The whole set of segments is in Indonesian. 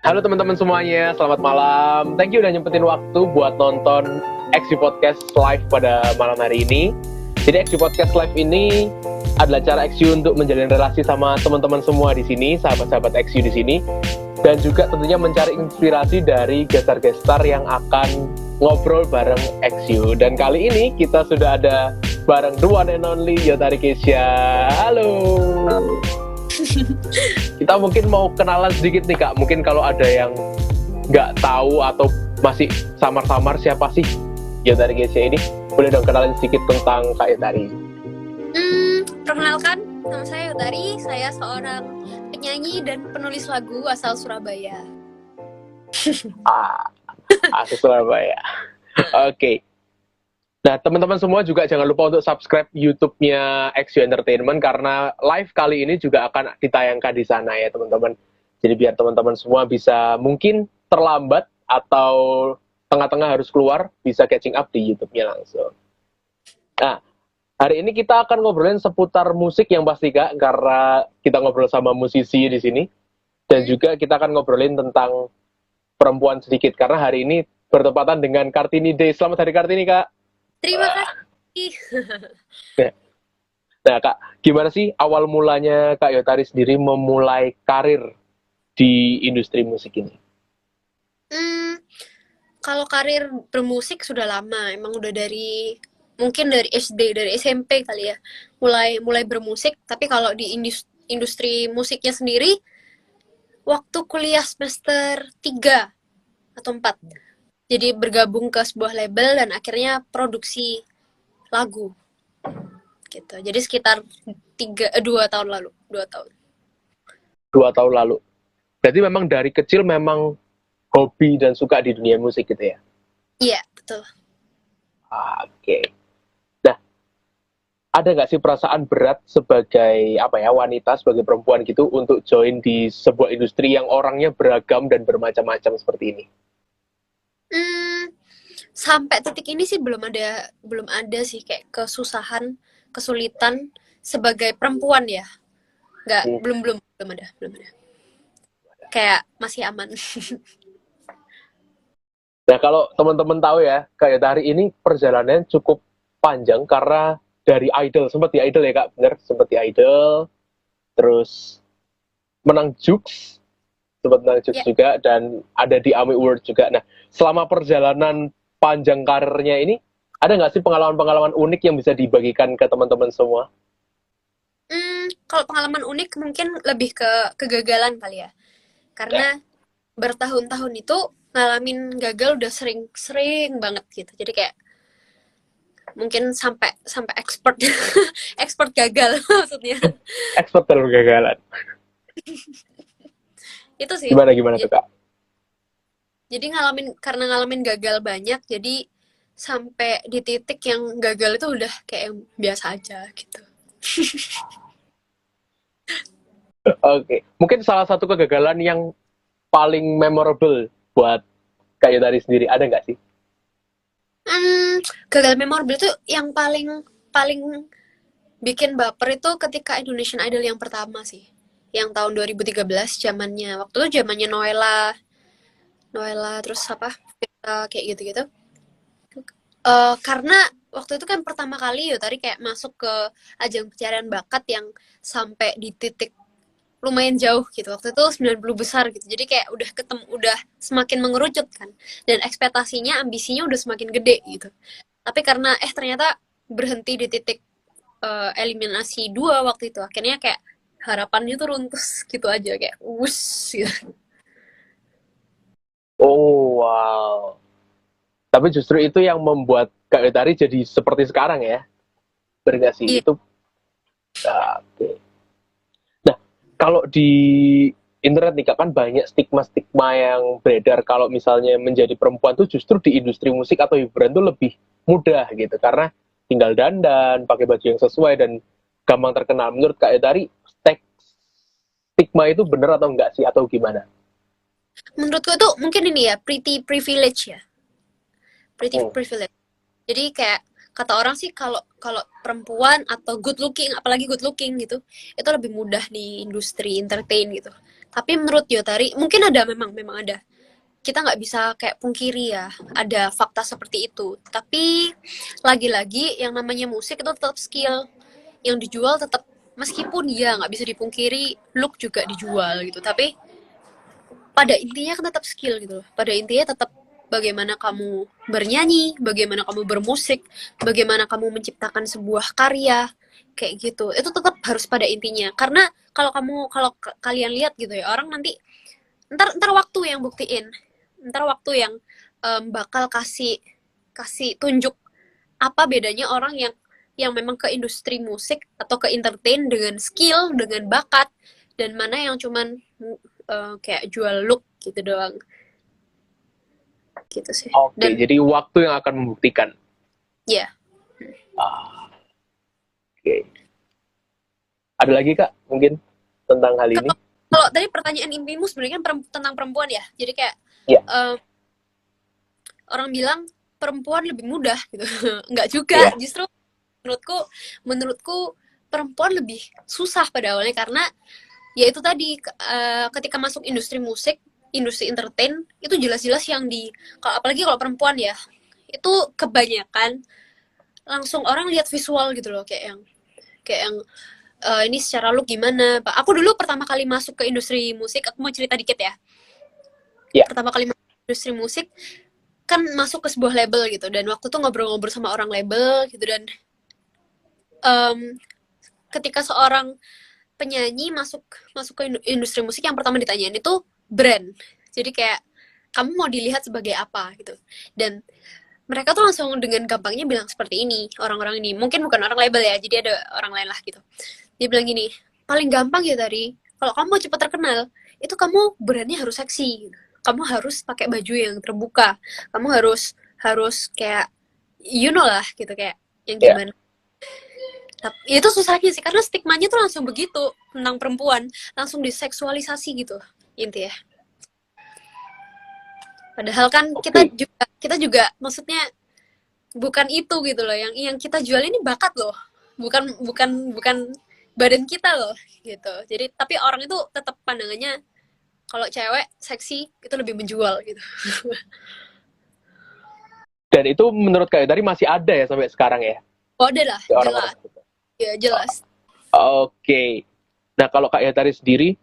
Halo teman-teman semuanya, selamat malam. Thank you udah nyempetin waktu buat nonton XU Podcast Live pada malam hari ini. Jadi XU Podcast Live ini adalah cara XU untuk menjalin relasi sama teman-teman semua di sini, sahabat-sahabat XU di sini, dan juga tentunya mencari inspirasi dari gestar-gestar yang akan ngobrol bareng XU. Dan kali ini kita sudah ada bareng the one and only Yotari Kesha. Halo. Kita mungkin mau kenalan sedikit nih Kak. Mungkin kalau ada yang nggak tahu atau masih samar-samar siapa sih Yotari Kesha ini, boleh dong kenalan sedikit tentang Kak Yotari. Perkenalkan, nama saya Yotari. Saya seorang penyanyi dan penulis lagu asal Surabaya. Asal Surabaya. Oke. Nah, teman-teman semua juga jangan lupa untuk subscribe YouTube-nya XU Entertainment karena live kali ini juga akan ditayangkan di sana ya, teman-teman. Jadi biar teman-teman semua bisa mungkin terlambat atau tengah-tengah harus keluar, bisa catching up di YouTube-nya langsung. Nah, hari ini kita akan ngobrolin seputar musik yang pasti Kak, karena kita ngobrol sama musisi di sini. Dan juga kita akan ngobrolin tentang perempuan sedikit, karena hari ini bertepatan dengan Kartini Day. Selamat Hari Kartini, Kak. Terima kasih. Nah, Kak, gimana sih awal mulanya Kak Yotari sendiri memulai karir di industri musik ini? Kalau karir bermusik sudah lama, emang udah mungkin dari SD, dari SMP kali ya, mulai bermusik. Tapi kalau di industri musiknya sendiri, waktu kuliah semester 3 atau 4. Jadi bergabung ke sebuah label dan akhirnya produksi lagu gitu. Jadi sekitar 2 tahun lalu. 2 tahun lalu. Berarti memang dari kecil memang hobi dan suka di dunia musik gitu ya? Iya, betul. Oke. Nah, ada nggak sih perasaan berat sebagai wanita, sebagai perempuan gitu untuk join di sebuah industri yang orangnya beragam dan bermacam-macam seperti ini? Sampai titik ini sih belum ada sih kayak kesulitan sebagai perempuan ya. Belum ada. Kayak masih aman. Nah, kalau teman-teman tahu ya, Kak Yotari ini perjalanannya cukup panjang karena dari Idol, sempat di Idol ya Kak, bener? Sempat di Idol, terus menang Jux, sempat menang Jux juga, dan ada di AMI Award juga. Nah, selama perjalanan panjang karirnya ini, ada nggak sih pengalaman-pengalaman unik yang bisa dibagikan ke teman-teman semua? Kalau pengalaman unik mungkin lebih ke kegagalan kali ya. Karena bertahun-tahun itu ngalamin gagal udah sering banget gitu. Jadi kayak mungkin sampai expert expert gagal maksudnya. Expert dalam kegagalan. Itu sih. Gimana tuh Kak? Jadi karena ngalamin gagal banyak, jadi sampai di titik yang gagal itu udah kayak yang biasa aja gitu. Oke. Mungkin salah satu kegagalan yang paling memorable buat Kak Yotari sendiri, ada nggak sih? Gagal memorable itu yang paling bikin baper itu ketika Indonesian Idol yang pertama sih. Yang tahun 2013 waktu itu zamannya Noella terus apa? Kayak gitu-gitu. Karena waktu itu kan pertama kali Yotari kayak masuk ke ajang pencarian bakat yang sampai di titik lumayan jauh gitu. Waktu itu 90 besar gitu. Jadi kayak udah semakin mengerucut kan. Dan ekspektasinya, ambisinya udah semakin gede gitu. Tapi karena ternyata berhenti di titik eliminasi 2 waktu itu. Akhirnya kayak harapannya tuh runtuh gitu aja kayak gitu. Oh, wow. Tapi justru itu yang membuat Kak Yotari jadi seperti sekarang ya? Benar nggak sih? Iya. Itu. Oke. Nah, kalau di internet nih Kak, kan banyak stigma-stigma yang beredar kalau misalnya menjadi perempuan tuh justru di industri musik atau hiburan tuh lebih mudah gitu. Karena tinggal dandan, pakai baju yang sesuai, dan gampang terkenal. Menurut Kak Yotari, stigma itu benar atau enggak sih? Atau gimana? Menurutku itu mungkin ini ya, pretty privilege ya. Pretty privilege. Jadi kayak kata orang sih kalau perempuan atau good looking, apalagi good looking gitu, itu lebih mudah di industri entertain gitu. Tapi menurut Yotari, mungkin ada, memang ada. Kita nggak bisa kayak pungkiri ya, ada fakta seperti itu. Tapi lagi-lagi yang namanya musik itu tetap skill. Yang dijual tetap, meskipun ya nggak bisa dipungkiri, look juga dijual gitu. Tapi pada intinya kan tetap skill gitu loh. Pada intinya tetap bagaimana kamu bernyanyi, bagaimana kamu bermusik, bagaimana kamu menciptakan sebuah karya kayak gitu. Itu tetap harus pada intinya. Karena kalau kalian lihat gitu ya, orang nanti ntar waktu yang buktiin. Ntar waktu yang bakal kasih kasih tunjuk apa bedanya orang yang memang ke industri musik atau ke entertain dengan skill, dengan bakat, dan mana yang cuman kayak jual look gitu doang. Gitu sih. Oke, Dan jadi waktu yang akan membuktikan. ya, Ah, oke. Ada lagi Kak mungkin tentang hal ini? kalau tadi pertanyaan impimu sebenarnya kan tentang perempuan ya. Jadi kayak Iya. Orang bilang perempuan lebih mudah gitu. Enggak juga, Iya. justru menurutku perempuan lebih susah pada awalnya karena ya itu tadi ketika masuk industri musik, industri entertain itu jelas-jelas yang apalagi kalau perempuan ya, itu kebanyakan langsung orang lihat visual gitu loh, kayak yang ini secara look gimana. Pak, aku dulu pertama kali masuk ke industri musik, aku mau cerita dikit ya. Iya. Pertama kali masuk ke industri musik kan masuk ke sebuah label gitu, dan waktu tuh ngobrol-ngobrol sama orang label gitu, dan ketika seorang penyanyi masuk ke industri musik, yang pertama ditanyain itu brand. Jadi kayak kamu mau dilihat sebagai apa gitu. Dan mereka tuh langsung dengan gampangnya bilang seperti ini, orang-orang ini. Mungkin bukan orang label ya, jadi ada orang lain lah gitu. Dia bilang gini, paling gampang ya tadi, kalau kamu mau cepat terkenal, itu kamu brandnya harus seksi. Kamu harus pakai baju yang terbuka. Kamu harus kayak, you know lah gitu, kayak yang Iya. gimana. Itu susahnya sih, karena stigmanya tuh langsung begitu tentang perempuan, langsung diseksualisasi gitu intinya. Padahal kan Oke. kita juga maksudnya bukan itu gitu loh, yang kita jual ini bakat loh, bukan badan kita loh gitu. Jadi tapi orang itu tetap pandangannya kalau cewek seksi itu lebih menjual gitu. Dan itu menurut Kak Yotari masih ada ya sampai sekarang ya? Oh, ada lah, Ya, jelas. orang-orang. Ya, jelas. Oke. Nah, kalau Kak Yotari sendiri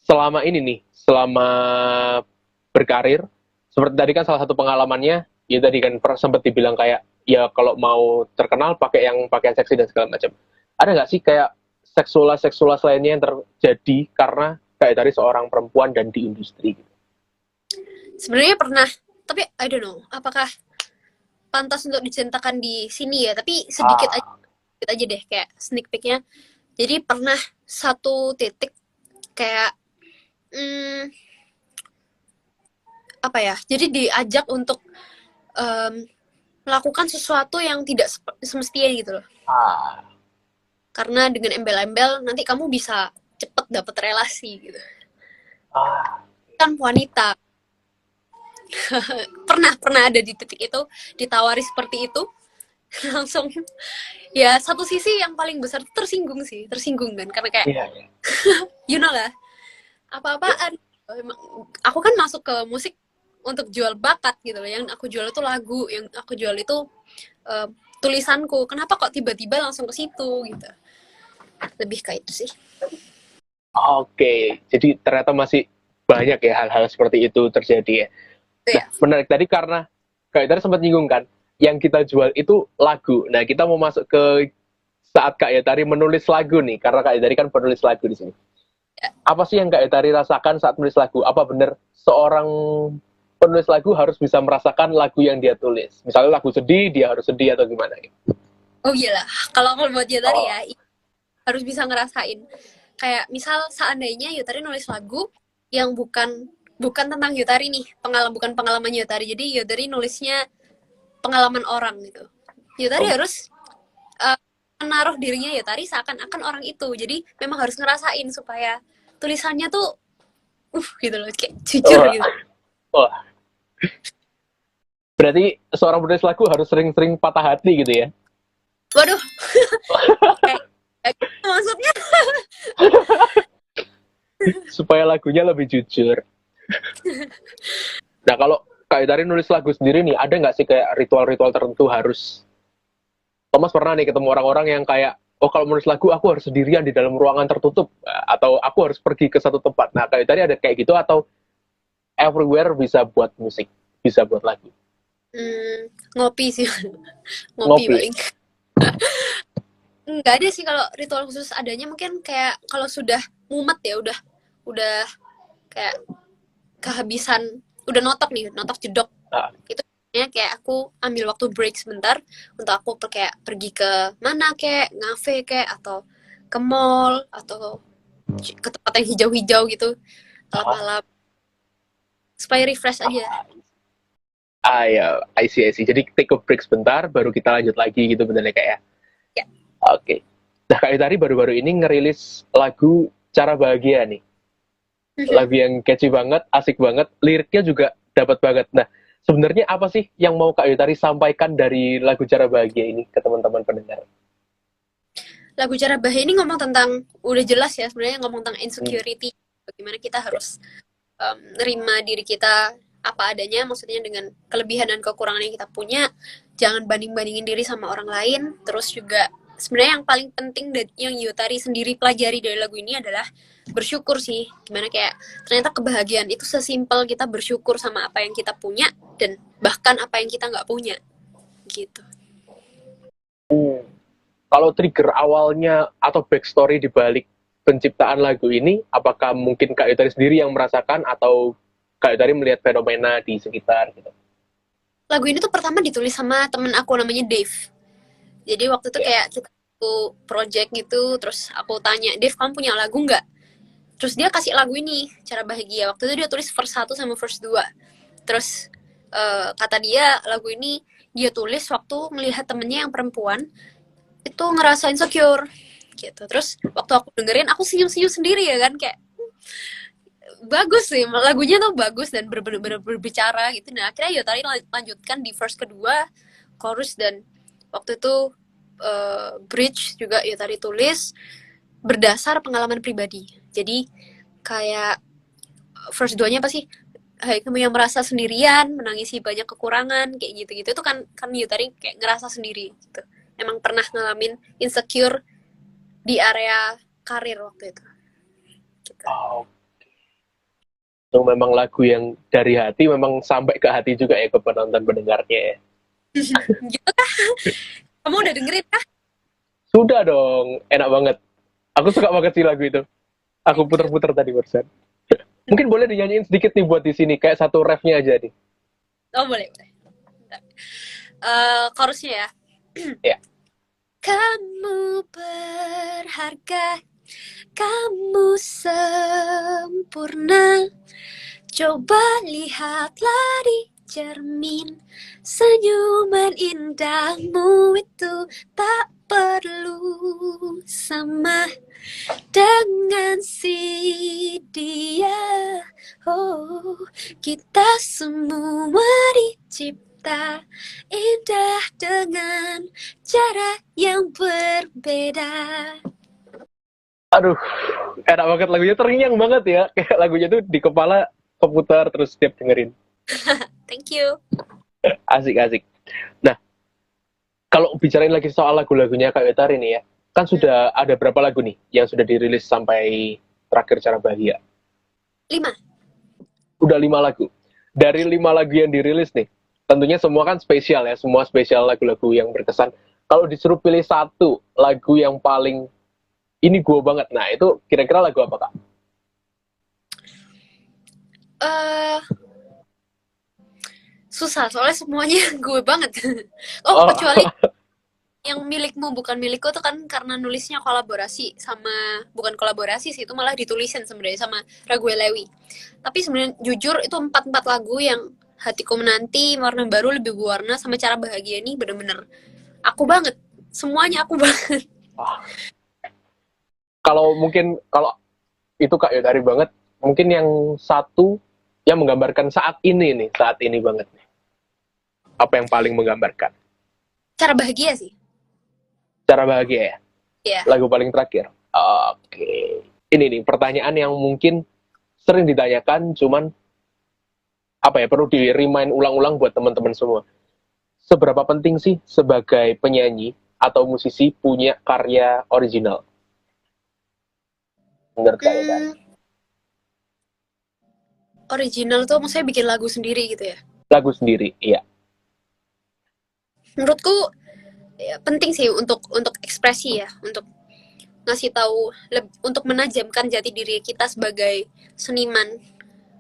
selama ini nih, selama berkarir, seperti tadi kan salah satu pengalamannya, ya tadi kan sempat dibilang kayak, ya kalau mau terkenal pakai yang pakaian seksi dan segala macam. Ada nggak sih kayak seksual lainnya yang terjadi karena kayak dari seorang perempuan dan di industri gitu? Sebenarnya pernah, tapi I don't know apakah pantas untuk diceritakan di sini ya, tapi sedikit aja deh kayak sneak peeknya. Jadi pernah satu titik kayak apa ya, jadi diajak untuk melakukan sesuatu yang tidak semestinya gitu loh. Karena dengan embel-embel nanti kamu bisa cepet dapet relasi gitu. Kan wanita. pernah ada di titik itu, ditawari seperti itu, langsung ya satu sisi yang paling besar tersinggung kan, karena kayak you know lah, apa-apaan. Aku kan masuk ke musik untuk jual bakat gitu loh, yang aku jual itu lagu, yang aku jual itu tulisanku. Kenapa kok tiba-tiba langsung ke situ gitu, lebih kayak itu sih. Oke, jadi ternyata masih banyak ya hal-hal seperti itu terjadi ya. Nah, menarik tadi karena Kak Yotari sempat nyinggung kan, yang kita jual itu lagu. Nah, kita mau masuk ke saat Kak Yotari menulis lagu nih, karena Kak Yotari kan penulis lagu di sini. Apa sih yang Kak Yotari rasakan saat menulis lagu? Apa benar seorang penulis lagu harus bisa merasakan lagu yang dia tulis? Misalnya lagu sedih, dia harus sedih atau gimana? Oh iyalah, kalau buat Yotari ya harus bisa ngerasain. Kayak misal seandainya Yotari nulis lagu yang bukan tentang Yotari nih, bukan pengalaman Yotari. Jadi Yotari nulisnya pengalaman orang gitu. Yotari harus menaruh dirinya Yotari seakan-akan orang itu. Jadi memang harus ngerasain supaya tulisannya tuh gitu loh, kayak jujur gitu. Berarti seorang penulis lagu harus sering-sering patah hati gitu ya? Waduh. Kayak maksudnya supaya lagunya lebih jujur. Nah, kalau Kak Yutari nulis lagu sendiri nih, ada nggak sih kayak ritual-ritual tertentu harus? Thomas pernah nih ketemu orang-orang yang kayak, oh kalau menulis lagu aku harus sendirian di dalam ruangan tertutup, atau aku harus pergi ke satu tempat. Nah, Kak Yutari ada kayak gitu atau everywhere bisa buat musik, bisa buat lagu? Ngopi sih. Ngopi Ngopi. paling. Nggak ada sih kalau ritual khusus, adanya mungkin kayak kalau sudah mumet ya, udah kayak kehabisan, udah notok jedok. Ah, Itu biasanya kayak aku ambil waktu break sebentar untuk aku kayak pergi ke mana kayak ngafe kayak, atau ke mall, atau ke tempat yang hijau-hijau gitu ah, malam-malam, supaya refresh aja. ya, I see. Jadi take a break sebentar, baru kita lanjut lagi gitu benernya kayak ya. Ya. Oke. Nah, Kak Yutari baru-baru ini ngerilis lagu Cara Bahagia nih. Lagu yang catchy banget, asik banget, liriknya juga dapat banget. Nah, sebenarnya apa sih yang mau Kak Yutari sampaikan dari lagu Cara Bahagia ini ke teman-teman pendengar? Lagu Cara Bahagia ini ngomong tentang, udah jelas ya sebenarnya, ngomong tentang Hmm. insecurity, bagaimana kita harus nerima diri kita apa adanya, maksudnya dengan kelebihan dan kekurangan yang kita punya, jangan banding-bandingin diri sama orang lain. Terus juga sebenarnya yang paling penting dan yang Yutari sendiri pelajari dari lagu ini adalah bersyukur sih, gimana kayak ternyata kebahagiaan itu sesimpel kita bersyukur sama apa yang kita punya, dan bahkan apa yang kita nggak punya gitu. Kalau trigger awalnya atau backstory di balik penciptaan lagu ini, apakah mungkin Kak Yutari sendiri yang merasakan atau Kak Yutari melihat fenomena di sekitar gitu? Lagu ini tuh pertama ditulis sama temen aku namanya Dave. Jadi waktu itu Ya. kayak kita project gitu, terus aku tanya, Dave kamu punya lagu nggak? Terus dia kasih lagu ini, Cara Bahagia. Waktu itu dia tulis verse 1 sama verse 2. Terus kata dia lagu ini dia tulis waktu melihat temennya yang perempuan itu ngerasa insecure gitu. Terus waktu aku dengerin aku senyum-senyum sendiri ya kan, kayak bagus sih lagunya tuh, bagus dan bener-bener berbicara gitu. Nah akhirnya Yotari lanjutkan di verse kedua, chorus, dan waktu itu bridge juga Yotari tulis berdasar pengalaman pribadi. Jadi kayak first 2-nya apa sih? Hai kamu yang merasa sendirian, menangisi banyak kekurangan, kayak gitu-gitu. Itu kan Yutari kayak ngerasa sendiri gitu. Emang pernah ngalamin insecure di area karir waktu itu. Gitu. Oh, itu memang lagu yang dari hati, memang sampai ke hati juga ya ke penonton pendengarnya ya. Gitu kah? Kamu udah dengerin kah? Sudah dong, enak banget. Aku suka banget sih lagu itu. Aku Thank you. puter-puter tadi barusan. Mungkin boleh dinyanyiin sedikit nih buat di sini, kayak satu refnya aja nih. Oh boleh, boleh. Chorusnya ya. Ya. Kamu berharga, kamu sempurna. Coba lihatlah di cermin, senyuman indahmu itu tak perlu sama dengan si dia. Oh, kita semua dicipta indah dengan cara yang berbeda. Aduh, enak banget lagunya, terngiang banget ya. Kayak lagunya tuh di kepala keputar terus setiap dengerin. Thank you. Asik-asik. Nah, kalau bicarain lagi soal lagu-lagunya Kak Yutari nih ya, kan sudah ada berapa lagu nih yang sudah dirilis sampai terakhir Cara Bahagia? 5. Udah 5 lagu. Dari 5 lagu yang dirilis nih, tentunya semua kan spesial ya, semua spesial lagu-lagu yang berkesan. Kalau disuruh pilih satu lagu yang paling ini gue banget, nah itu kira-kira lagu apa Kak? eh Susah soalnya semuanya gue banget. Oh, Oh, kecuali yang milikmu bukan milikku tuh kan karena nulisnya kolaborasi sama, bukan kolaborasi sih, itu malah ditulisin sebenarnya sama Raguel Lewi. Tapi sebenarnya jujur itu empat lagu yang Hatiku Menanti, Warna Baru, Lebih Berwarna, sama Cara Bahagia ini bener-bener aku banget. Semuanya aku banget. kalau mungkin kalau itu Kak Yutari banget, mungkin yang satu yang menggambarkan saat ini nih, saat ini banget nih. Apa yang paling menggambarkan? Cara Bahagia sih. Cara Bahagia ya? Ya. Lagu paling terakhir. Oke. ini nih pertanyaan yang mungkin sering ditanyakan, cuman perlu di remind ulang-ulang buat teman-teman semua. Seberapa penting sih sebagai penyanyi atau musisi punya karya original menurut kalian? Original tuh maksudnya bikin lagu sendiri gitu ya. Lagu sendiri, iya. Menurutku ya, penting sih untuk ekspresi ya, untuk ngasih tahu, untuk menajamkan jati diri kita sebagai seniman.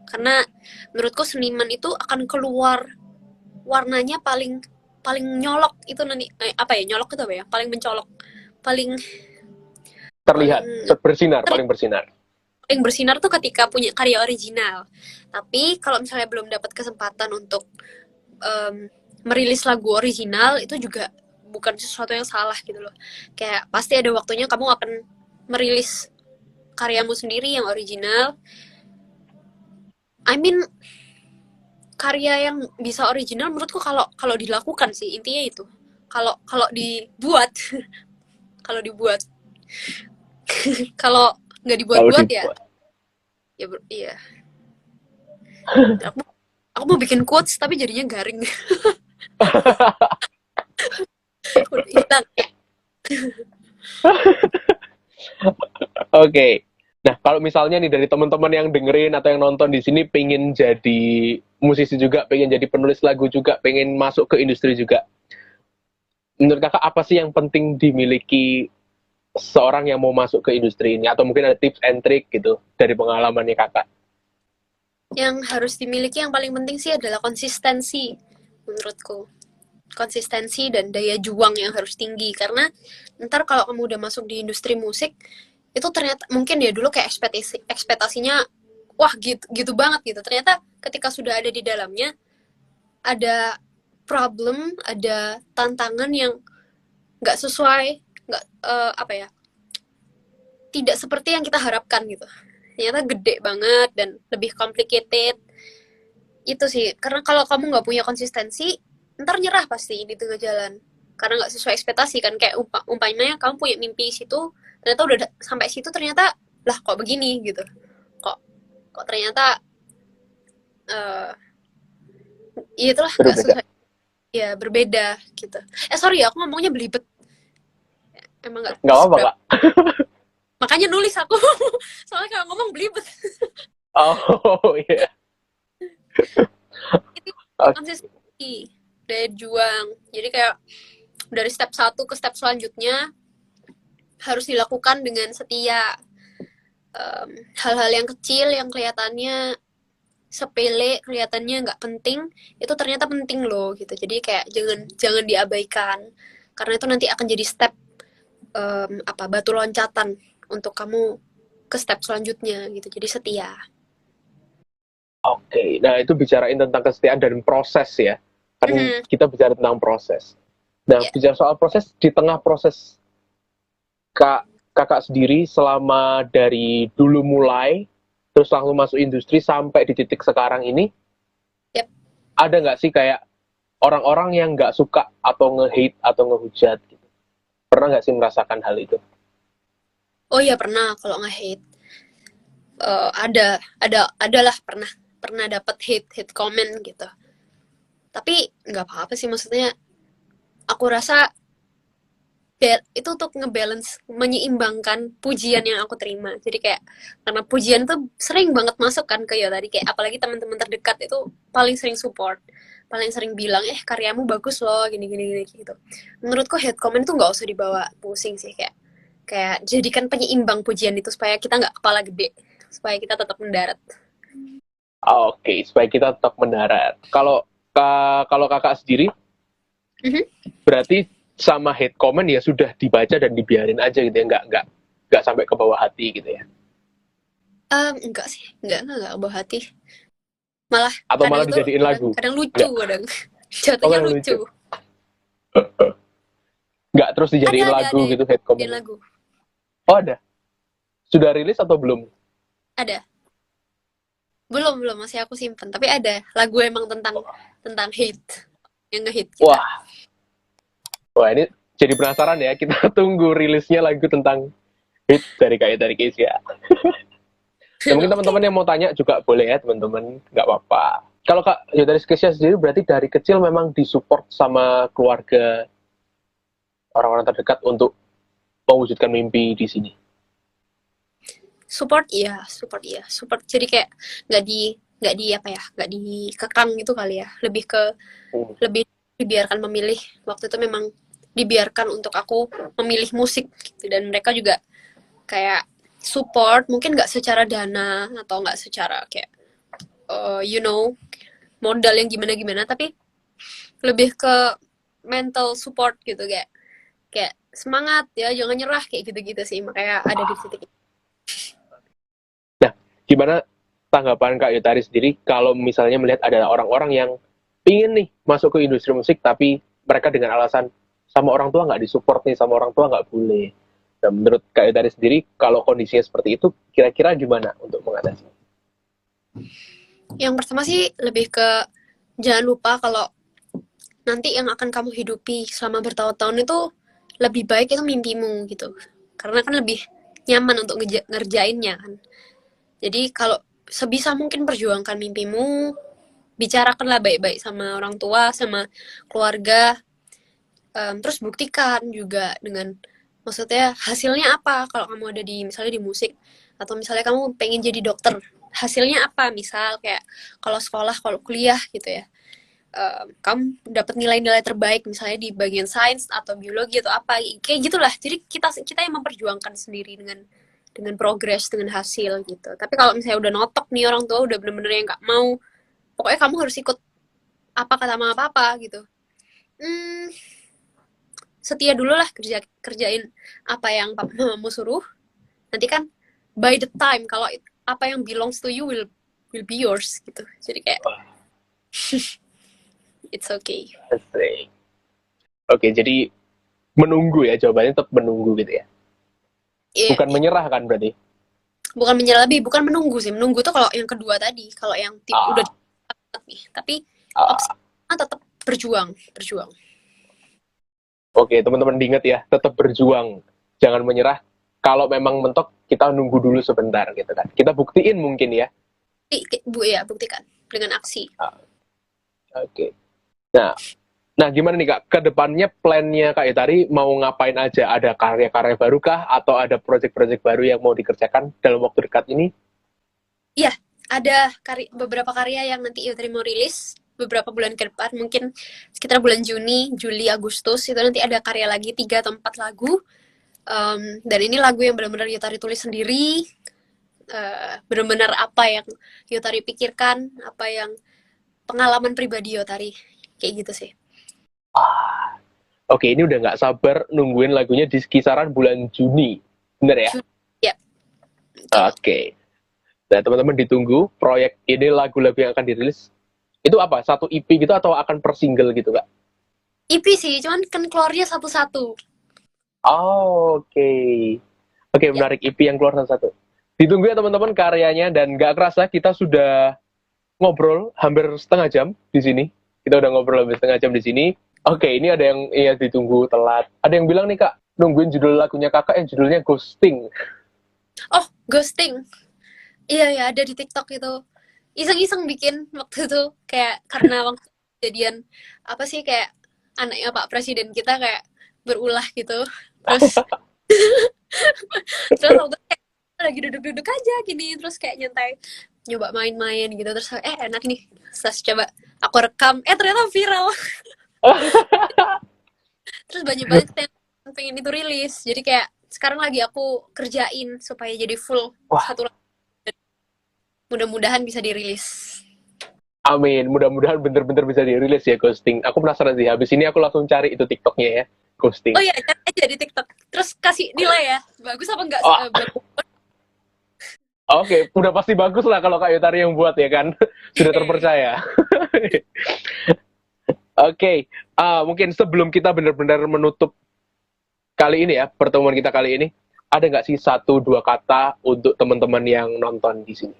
Karena menurutku seniman itu akan keluar warnanya paling paling nyolok itu nanti nyolok itu apa ya? Paling mencolok, paling Terlihat, bersinar, paling bersinar tuh ketika punya karya original. Tapi kalau misalnya belum dapat kesempatan untuk merilis lagu original, itu juga bukan sesuatu yang salah gitu loh. Kayak pasti ada waktunya kamu akan merilis karyamu sendiri yang original. I mean, karya yang bisa original menurutku kalau dilakukan sih, intinya itu. Kalau dibuat kalau dibuat kalau nggak dibuat-buat ya iya. Aku mau bikin quotes tapi jadinya garing. Udah hilang. Oke. Nah, kalau misalnya nih dari teman-teman yang dengerin atau yang nonton di sini pengen jadi musisi juga, pengen jadi penulis lagu juga, pengen masuk ke industri juga. Menurut kakak apa sih yang penting dimiliki seorang yang mau masuk ke industri ini? Atau mungkin ada tips and trick gitu dari pengalamannya kakak? Yang harus dimiliki yang paling penting sih adalah konsistensi menurutku. Konsistensi dan daya juang yang harus tinggi. Karena ntar kalau kamu udah masuk di industri musik, itu ternyata mungkin ya dulu kayak ekspektasinya wah gitu banget gitu. Ternyata ketika sudah ada di dalamnya ada problem, ada tantangan yang nggak sesuai, nggak tidak seperti yang kita harapkan gitu. Ternyata gede banget dan lebih complicated. Itu sih, karena kalau kamu nggak punya konsistensi, ntar nyerah pasti di tengah jalan. Karena nggak sesuai ekspektasi kan, kayak umpamanya kamu punya mimpi situ, ternyata udah sampai situ ternyata lah kok begini gitu. Kok ternyata ya itulah nggak sesuai, ya berbeda gitu. Sorry ya, aku ngomongnya belibet. Emang nggak apa kak. Makanya nulis aku. Soalnya kalau ngomong belibet. Oh iya. Itu konsistensi, daya juang. Jadi kayak dari step 1 ke step selanjutnya harus dilakukan dengan setia. Hal-hal yang kecil yang kelihatannya sepele, kelihatannya nggak penting, itu ternyata penting loh gitu. Jadi kayak jangan diabaikan, karena itu nanti akan jadi step batu loncatan untuk kamu ke step selanjutnya gitu. Jadi setia. Oke, nah itu bicarain tentang kesetiaan dan proses ya. Kan kita bicara tentang proses. Nah, bicara soal proses, di tengah proses kakak sendiri selama dari dulu mulai, terus langsung masuk industri sampai di titik sekarang ini, ada nggak sih kayak orang-orang yang nggak suka atau nge-hate atau ngehujat gitu? Pernah nggak sih merasakan hal itu? Oh iya pernah, kalau nge-hate. Adalah pernah dapat hate comment gitu. Tapi nggak apa-apa sih, maksudnya aku rasa itu untuk ngebalance, menyeimbangkan pujian yang aku terima. Jadi kayak karena pujian tuh sering banget masuk kan ke tadi, kayak apalagi teman-teman terdekat itu paling sering support, paling sering bilang karyamu bagus loh gini gitu. Menurutku hate comment tuh nggak usah dibawa pusing sih, kayak jadikan penyeimbang pujian itu supaya kita nggak kepala gede, supaya kita tetap mendarat. Oke, supaya kita tetap mendarat. Kalau kakak sendiri, berarti sama hate comment ya sudah dibaca dan dibiarin aja gitu ya, nggak sampai ke bawah hati gitu ya? Enggak sih, enggak ke bawah hati. Malah atau malah dijadiin lagu? Kadang lucu, kadang jatuhnya lucu. Nggak terus dijadiin lagu gitu hate comment? Lagu. Oh ada? Sudah rilis atau belum? Ada. Belum, masih aku simpen. Tapi ada lagu emang tentang hate, yang nge-hate kita. Wah ini jadi penasaran ya, kita tunggu rilisnya lagu tentang Hit dari Keisha. Nah, mungkin Oke. teman-teman yang mau tanya juga boleh ya teman-teman, nggak apa-apa. Kalau Kak Yodaris Kesia sendiri berarti dari kecil memang disupport sama keluarga, orang-orang terdekat untuk mewujudkan mimpi di sini. Support iya, support iya, support. Jadi kayak nggak di apa ya, nggak dikekang gitu kali ya. Hmm. Lebih dibiarkan memilih. Waktu itu memang dibiarkan untuk aku memilih musik gitu, dan mereka juga kayak support, mungkin nggak secara dana atau nggak secara kayak you know, modal yang gimana-gimana, tapi lebih ke mental support gitu, kayak kayak semangat ya, jangan nyerah kayak gitu-gitu sih, makanya ada di titik itu. Nah, gimana tanggapan Kak Yotari sendiri kalau misalnya melihat ada orang-orang yang ingin nih masuk ke industri musik tapi mereka dengan alasan sama orang tua nggak disupport nih, sama orang tua nggak boleh. Dan menurut Kak Yotari sendiri kalau kondisinya seperti itu kira-kira gimana untuk mengatasi? Yang pertama sih lebih ke jangan lupa kalau nanti yang akan kamu hidupi selama bertahun-tahun itu lebih baik itu mimpimu gitu, karena kan lebih nyaman untuk ngerjainnya kan. Jadi kalau sebisa mungkin perjuangkan mimpimu, bicarakanlah baik-baik sama orang tua, sama keluarga. Terus buktikan juga dengan, maksudnya hasilnya apa kalau kamu ada di misalnya di musik, atau misalnya kamu pengen jadi dokter, hasilnya apa, misal kayak kalau sekolah, kalau kuliah gitu ya, kamu dapat nilai-nilai terbaik misalnya di bagian sains atau biologi atau apa kayak gitulah. Jadi kita kita yang memperjuangkan sendiri dengan progres, dengan hasil gitu. Tapi kalau misalnya udah notok nih orang tua, udah bener-bener yang nggak mau, pokoknya kamu harus ikut apa kata mama papa gitu, hmm, setia dulu lah, kerjain apa yang papa mamamu suruh. Nanti kan by the time kalau apa yang belongs to you will be yours gitu. Jadi kayak it's okay. Asik. Oke, jadi menunggu ya, jawabannya tetap menunggu gitu ya. Iya, Bukan menyerah kan berarti? bukan menyerah, lebih bukan menunggu sih. Menunggu tuh kalau yang kedua tadi, kalau yang tip udah Ah, dapat nih. Tapi opsi ah. tetap berjuang, berjuang. Oke, teman-teman diingat ya, tetap berjuang. Jangan menyerah. Kalau memang mentok, kita nunggu dulu sebentar gitu kan. Kita buktiin mungkin ya. Bu ya, buktikan dengan aksi. Ah, oke. Nah, nah gimana nih Kak? Kedepannya plannya Kak Itari mau ngapain aja? Ada karya-karya baru kah? Atau ada proyek-proyek baru yang mau dikerjakan dalam waktu dekat ini? Iya, ada beberapa karya yang nanti Yotri mau rilis beberapa bulan ke depan, mungkin sekitar bulan Juni, Juli, Agustus itu nanti ada karya lagi 3 atau 4 lagu. Dan ini lagu yang benar-benar Yotari tulis sendiri, benar-benar apa yang Yotari pikirkan, apa yang pengalaman pribadi Yotari, kayak gitu sih. Ah, oke, ini udah nggak sabar nungguin lagunya di kisaran bulan Juni. Bener ya? Juni, ya, betul. Oke. Nah, teman-teman ditunggu proyek ini, lagu-lagu yang akan dirilis. Itu apa? Satu EP gitu atau akan per single gitu, Kak? EP sih, cuman kan keluarnya satu-satu. Oh, oke. Oke, Ya, menarik, EP yang keluar satu-satu. Ditunggu ya teman-teman karyanya, dan nggak kerasa kita sudah ngobrol hampir setengah jam di sini. Kita udah ngobrol hampir setengah jam di sini. Oke, ini ada yang ya ditunggu telat. Ada yang bilang nih Kak, nungguin judul lagunya Kakak yang judulnya Ghosting. oh, ghosting. Iya ya, ada di TikTok itu. Iseng-iseng bikin waktu itu, kayak karena waktu kejadian apa sih, kayak anaknya Pak Presiden kita kayak berulah gitu. Terus terus waktu itu kayak lagi duduk-duduk aja gini, terus kayak nyantai nyoba main-main gitu, terus enak nih. Terus coba aku rekam, ternyata viral. Terus banyak banget yang pengen itu rilis. Jadi kayak sekarang lagi aku kerjain supaya jadi full Wah, satu, mudah-mudahan bisa dirilis. amin. Mudah-mudahan bener-bener bisa dirilis ya Ghosting. Aku penasaran sih, habis ini aku langsung cari itu TikToknya ya, Oh Ghosting. iya, cari aja di TikTok. Terus kasih nilai ya, bagus apa enggak? Oh, Bagus. oke, udah pasti bagus lah kalau Kak Yotari yang buat ya kan. Sudah terpercaya. Oke, mungkin sebelum kita benar-benar menutup kali ini ya, pertemuan kita kali ini, ada nggak sih satu dua kata untuk teman-teman yang nonton di sini?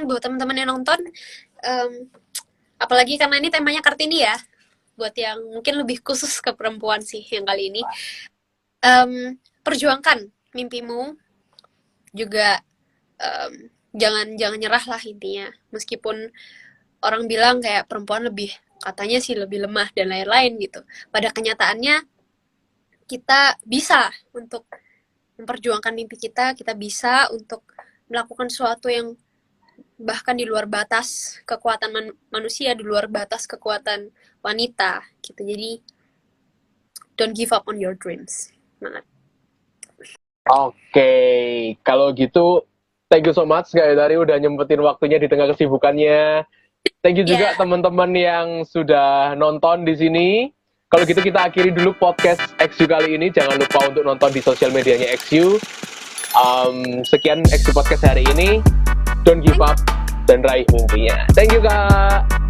Buat teman-teman yang nonton, em, apalagi karena ini temanya Kartini ya, buat yang mungkin lebih khusus ke perempuan sih yang kali ini, perjuangkan mimpimu, juga jangan nyerah lah intinya. Meskipun orang bilang kayak perempuan katanya sih lebih lemah dan lain-lain gitu. Pada kenyataannya kita bisa untuk memperjuangkan mimpi kita bisa untuk melakukan sesuatu yang bahkan di luar batas kekuatan manusia, di luar batas kekuatan wanita gitu. Jadi don't give up on your dreams. Semangat. Oke, kalau gitu thank you so much Kak Yudari udah nyempetin waktunya di tengah kesibukannya. Thank you juga teman-teman yang sudah nonton di sini. Kalau gitu kita akhiri dulu podcast XU kali ini. Jangan lupa untuk nonton di sosial medianya XU. Sekian XU Podcast hari ini. Don't give up dan raih mimpinya. Thank you Kak.